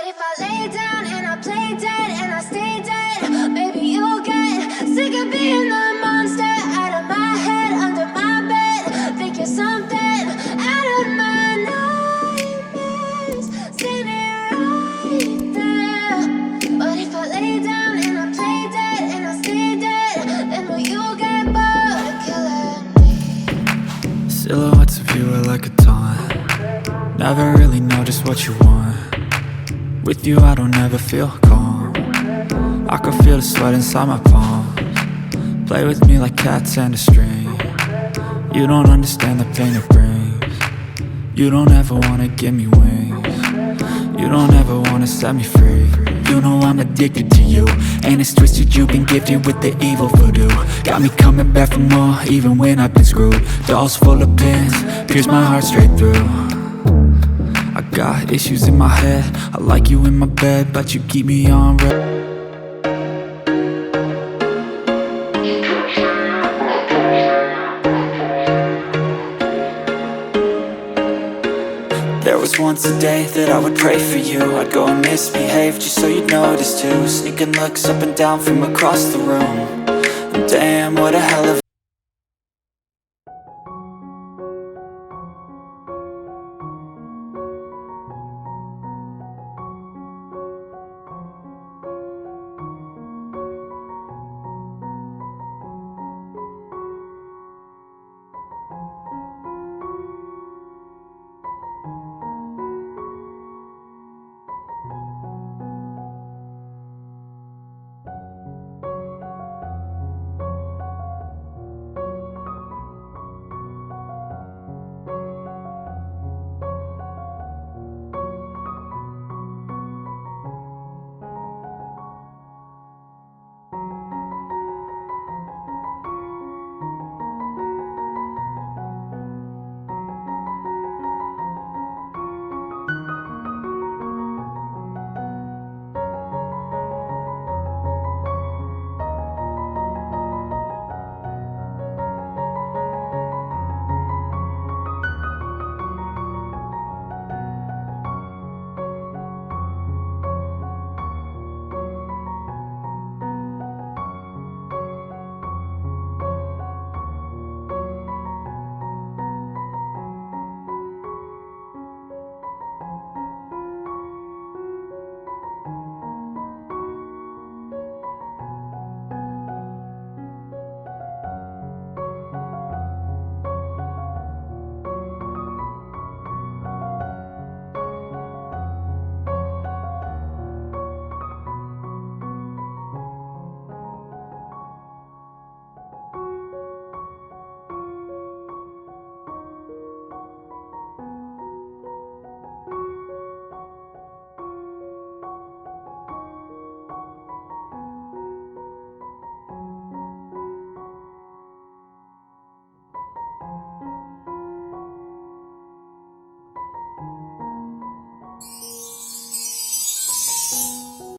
if I lay down and I play dead and I stay dead, maybe you'll get sick of being the monster out of my head, under my bed. Think you're something out of my nightmares, standing right there. But if I lay down and I play dead and I stay dead, then will you get bored of killing me? Silhouettes of you are like a taunt. Never really know just what you want. With you I don't ever feel calm. I can feel the sweat inside my palms. Play with me like cats and a string. You don't understand the pain it brings. You don't ever wanna give me wings. You don't ever wanna set me free. You know I'm addicted to you, and it's twisted, you've been gifted with the evil voodoo. Got me coming back for more, even when I've been screwed. Dolls full of pins, pierce my heart straight through. I got issues in my head, I like you in my bed, but you keep me on red. There was once a day that I would pray for you. I'd go and misbehave just so you'd notice too. Sneaking looks up and down from across the room. And damn, what a hell of